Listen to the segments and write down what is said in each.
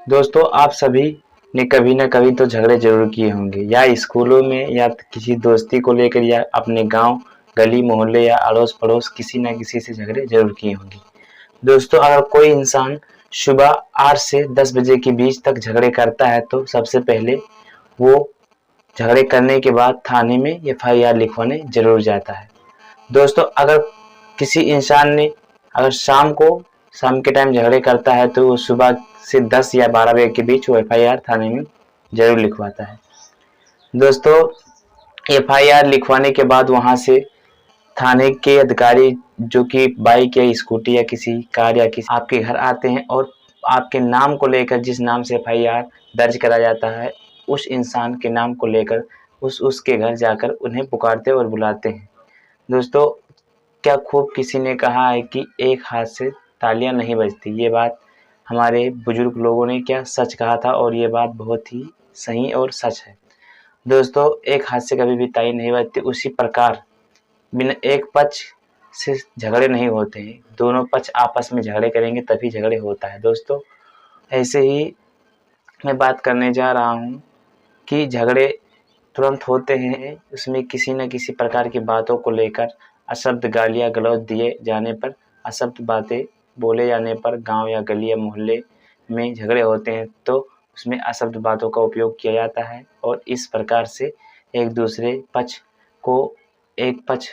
दोस्तों, आप सभी ने कभी न कभी तो झगड़े ज़रूर किए होंगे, या स्कूलों में या किसी दोस्ती को लेकर या अपने गांव, गली, मोहल्ले या अड़ोस-पड़ोस किसी न किसी से झगड़े ज़रूर किए होंगे। दोस्तों, अगर कोई इंसान सुबह 8 से 10 बजे के बीच तक झगड़े करता है तो सबसे पहले वो झगड़े करने के बाद थाने में एफआईआर लिखवाने ज़रूर जाता है। दोस्तों, अगर किसी इंसान ने अगर शाम के टाइम झगड़े करता है तो वो सुबह से 10 या 12 बजे के बीच वो एफआईआर थाने में ज़रूर लिखवाता है। दोस्तों, एफआईआर लिखवाने के बाद वहाँ से थाने के अधिकारी जो कि बाइक या स्कूटी या किसी कार या किसी आपके घर आते हैं और आपके नाम को लेकर, जिस नाम से एफआईआर दर्ज करा जाता है, उस इंसान के नाम को लेकर उसके घर जाकर उन्हें पुकारते और बुलाते हैं। दोस्तों, क्या खूब किसी ने कहा है कि एक हाथ से तालियां नहीं बजती। ये बात हमारे बुजुर्ग लोगों ने क्या सच कहा था और ये बात बहुत ही सही और सच है। दोस्तों, एक हाथ से कभी भी ताली नहीं बजती। उसी प्रकार बिना एक पक्ष से झगड़े नहीं होते हैं, दोनों पक्ष आपस में झगड़े करेंगे तभी झगड़े होता है। दोस्तों, ऐसे ही मैं बात करने जा रहा हूँ कि झगड़े तुरंत होते हैं, उसमें किसी न किसी प्रकार की बातों को लेकर अशब्द गालियाँ गलौज दिए जाने पर, अशब्द बातें बोले जाने पर गांव या गली या मोहल्ले में झगड़े होते हैं तो उसमें अशब्द बातों का उपयोग किया जाता है और इस प्रकार से एक दूसरे पक्ष को एक पक्ष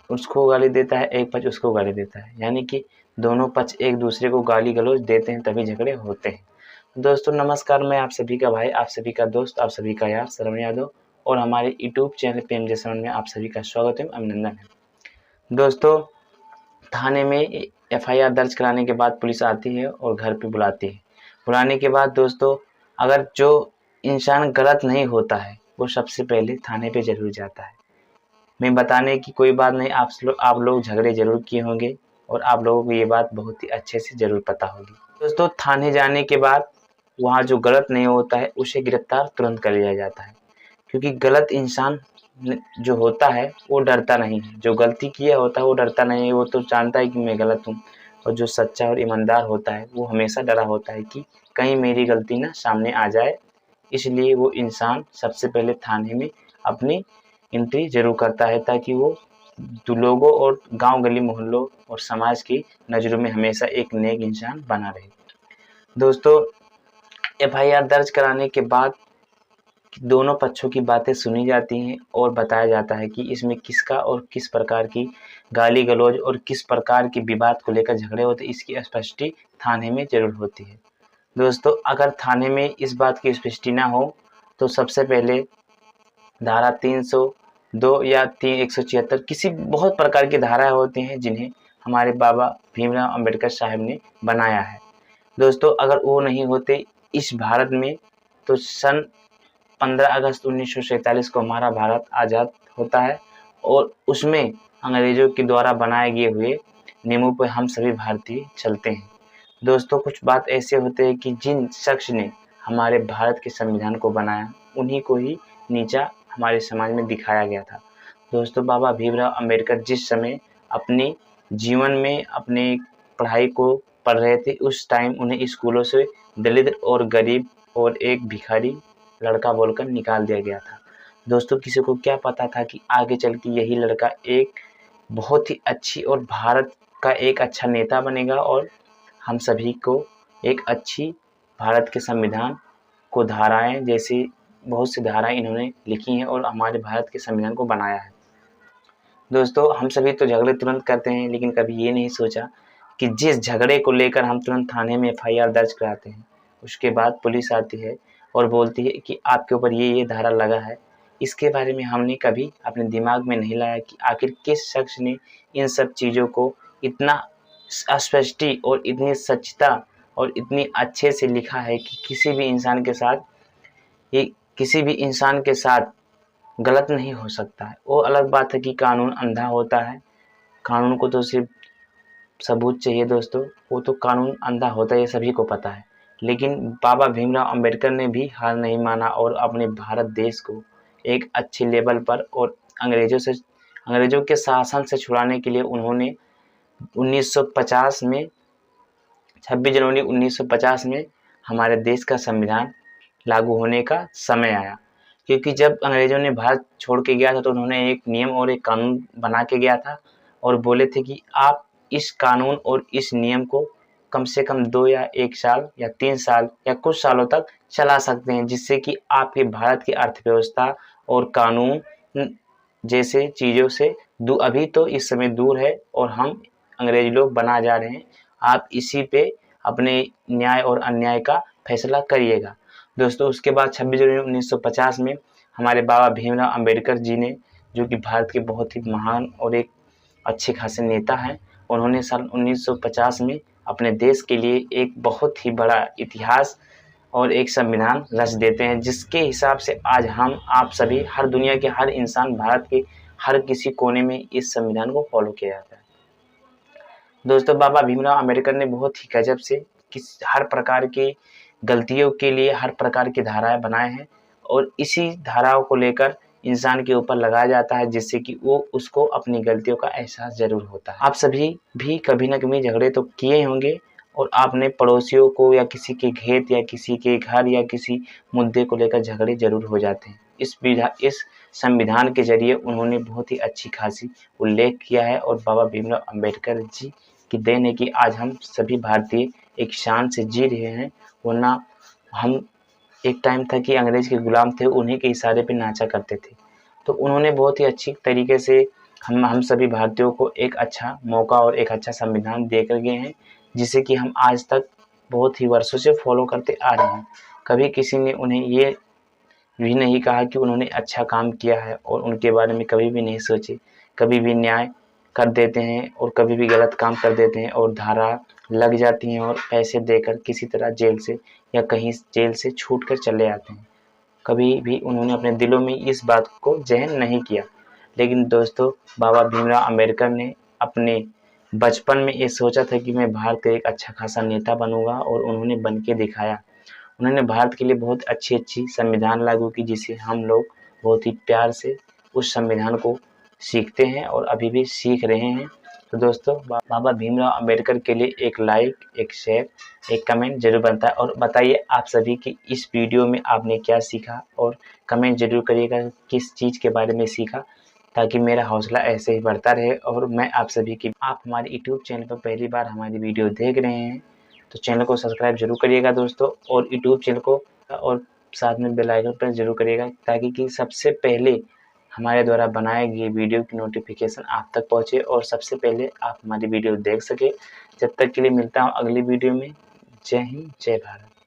उसको गाली देता है, एक पक्ष उसको गाली देता है, यानी कि दोनों पक्ष एक दूसरे को गाली गलौज देते हैं तभी झगड़े होते हैं। दोस्तों नमस्कार, मैं आप सभी का भाई, आप सभी का दोस्त, आप सभी का यार श्रवण यादव और हमारे यूट्यूब चैनल पीएमजे श्रवण में आप सभी का स्वागत है, अभिनंदन है। दोस्तों, थाने में एफआईआर दर्ज कराने के बाद पुलिस आती है और घर पे बुलाती है। बुलाने के बाद दोस्तों, अगर जो इंसान गलत नहीं होता है वो सबसे पहले थाने पे ज़रूर जाता है। मैं बताने की कोई बात नहीं, आप लोग झगड़े ज़रूर किए होंगे और आप लोगों को ये बात बहुत ही अच्छे से ज़रूर पता होगी। दोस्तों, थाने जाने के बाद वहाँ जो गलत नहीं होता है उसे गिरफ्तार तुरंत कर लिया जाता है, क्योंकि गलत इंसान जो होता है वो डरता नहीं है। जो गलती किया होता है वो डरता नहीं है, वो तो जानता है कि मैं गलत हूँ। और जो सच्चा और ईमानदार होता है वो हमेशा डरा होता है कि कहीं मेरी गलती ना सामने आ जाए, इसलिए वो इंसान सबसे पहले थाने में अपनी एंट्री ज़रूर करता है ताकि वो लोगों और गांव गली मोहल्लों और समाज की नज़रों में हमेशा एक नेक इंसान बना रहे। दोस्तों, एफआईआर दर्ज कराने के बाद दोनों पक्षों की बातें सुनी जाती हैं और बताया जाता है कि इसमें किसका और किस प्रकार की गाली गलौज और किस प्रकार की विवाद को लेकर झगड़े होते हैं, इसकी स्पष्टि थाने में ज़रूर होती है। दोस्तों, अगर थाने में इस बात की स्पष्टि ना हो तो सबसे पहले धारा 302 या 176 किसी बहुत प्रकार की धाराएं होती हैं जिन्हें हमारे बाबा भीमराव अंबेडकर साहब ने बनाया है। दोस्तों, अगर वो नहीं होते इस भारत में तो सन 15 अगस्त 1947 को हमारा भारत आज़ाद होता है और उसमें अंग्रेज़ों के द्वारा बनाए गए हुए नियमों पर हम सभी भारतीय चलते हैं। दोस्तों, कुछ बात ऐसे होते हैं कि जिन शख्स ने हमारे भारत के संविधान को बनाया उन्हीं को ही नीचा हमारे समाज में दिखाया गया था। दोस्तों, बाबा भीमराव अंबेडकर जिस समय अपने जीवन में अपने पढ़ाई को पढ़ रहे थे उस टाइम उन्हें स्कूलों से दलित और गरीब और एक भिखारी लड़का बोलकर निकाल दिया गया था। दोस्तों, किसी को क्या पता था कि आगे चल के यही लड़का एक बहुत ही अच्छी और भारत का एक अच्छा नेता बनेगा और हम सभी को एक अच्छी भारत के संविधान को धाराएं जैसी बहुत सी धाराएं इन्होंने लिखी हैं और हमारे भारत के संविधान को बनाया है। दोस्तों, हम सभी तो झगड़े तुरंत करते हैं, लेकिन कभी ये नहीं सोचा कि जिस झगड़े को लेकर हम तुरंत थाने में एफआईआर दर्ज कराते हैं उसके बाद पुलिस आती है और बोलती है कि आपके ऊपर ये धारा लगा है। इसके बारे में हमने कभी अपने दिमाग में नहीं लाया कि आखिर किस शख्स ने इन सब चीज़ों को इतना स्पष्टी और इतनी सच्चता और इतनी अच्छे से लिखा है कि किसी भी इंसान के साथ गलत नहीं हो सकता है। वो अलग बात है कि कानून अंधा होता है, कानून को तो सिर्फ सबूत चाहिए। दोस्तों, वो तो कानून अंधा होता है, ये सभी को पता है। लेकिन बाबा भीमराव अंबेडकर ने भी हार नहीं माना और अपने भारत देश को एक अच्छे लेवल पर और अंग्रेज़ों के शासन से छुड़ाने के लिए उन्होंने 1950 में 26 जनवरी 1950 में हमारे देश का संविधान लागू होने का समय आया। क्योंकि जब अंग्रेज़ों ने भारत छोड़ के गया था तो उन्होंने एक नियम और एक कानून बना के गया था और बोले थे कि आप इस कानून और इस नियम को कम से कम 2 या 1 साल या 3 साल या कुछ सालों तक चला सकते हैं, जिससे कि आपके भारत की अर्थव्यवस्था और कानून जैसे चीज़ों से अभी तो इस समय दूर है और हम अंग्रेज लोग बना जा रहे हैं। आप इसी पे अपने न्याय और अन्याय का फैसला करिएगा। दोस्तों, उसके बाद 26 जनवरी 1950 में हमारे बाबा भीमराव अंबेडकर जी ने, जो कि भारत के बहुत ही महान और एक अच्छे खासे नेता हैं, उन्होंने साल 1950 में अपने देश के लिए एक बहुत ही बड़ा इतिहास और एक संविधान रच देते हैं, जिसके हिसाब से आज हम आप सभी हर दुनिया के हर इंसान भारत के हर किसी कोने में इस संविधान को फॉलो किया जाता है। दोस्तों, बाबा भीमराव अंबेडकर ने बहुत ही गजब से हर प्रकार की गलतियों के लिए हर प्रकार की धाराएं बनाए हैं और इसी धाराओं को लेकर इंसान के ऊपर लगाया जाता है, जिससे कि वो उसको अपनी गलतियों का एहसास ज़रूर होता है। आप सभी भी कभी न कभी झगड़े तो किए होंगे और आपने पड़ोसियों को या किसी के खेत या किसी के घर या किसी मुद्दे को लेकर झगड़े ज़रूर हो जाते हैं। इस संविधान के ज़रिए उन्होंने बहुत ही अच्छी खासी उल्लेख किया है और बाबा भीमराव अंबेडकर जी की देन है कि आज हम सभी भारतीय एक शान से जी रहे हैं, वरना हम एक टाइम था कि अंग्रेज के गुलाम थे, उन्हीं के इशारे पे नाचा करते थे। तो उन्होंने बहुत ही अच्छी तरीके से हम सभी भारतीयों को एक अच्छा मौका और एक अच्छा संविधान देकर गए हैं, जिसे कि हम आज तक बहुत ही वर्षों से फॉलो करते आ रहे हैं। कभी किसी ने उन्हें ये भी नहीं कहा कि उन्होंने अच्छा काम किया है और उनके बारे में कभी भी नहीं सोचे। कभी भी न्याय कर देते हैं और कभी भी गलत काम कर देते हैं और धारा लग जाती हैं और पैसे देकर किसी तरह जेल से या कहीं जेल से छूट कर चले आते हैं। कभी भी उन्होंने अपने दिलों में इस बात को ज़हन नहीं किया। लेकिन दोस्तों, बाबा भीमराव अंबेडकर ने अपने बचपन में ये सोचा था कि मैं भारत का एक अच्छा खासा नेता बनूँगा और उन्होंने बन के दिखाया। उन्होंने भारत के लिए बहुत अच्छी-अच्छी संविधान लागू की, जिसे हम लोग बहुत ही प्यार से उस संविधान को सीखते हैं और अभी भी सीख रहे हैं। तो दोस्तों, बाबा भीमराव अंबेडकर के लिए एक लाइक, एक शेयर, एक कमेंट ज़रूर बनता है और बताइए आप सभी कि इस वीडियो में आपने क्या सीखा और कमेंट ज़रूर करिएगा किस चीज़ के बारे में सीखा, ताकि मेरा हौसला ऐसे ही बढ़ता रहे और मैं आप सभी की आप हमारे यूट्यूब चैनल पर पहली बार हमारी वीडियो देख रहे हैं तो चैनल को सब्सक्राइब जरूर करिएगा दोस्तों, और यूट्यूब चैनल को और साथ में बेल आइकन पर जरूर करिएगा, ताकि कि सबसे पहले हमारे द्वारा बनाए गए वीडियो की नोटिफिकेशन आप तक पहुंचे और सबसे पहले आप हमारी वीडियो देख सके। जब तक के लिए मिलता हूं अगली वीडियो में। जय हिंद, जय भारत।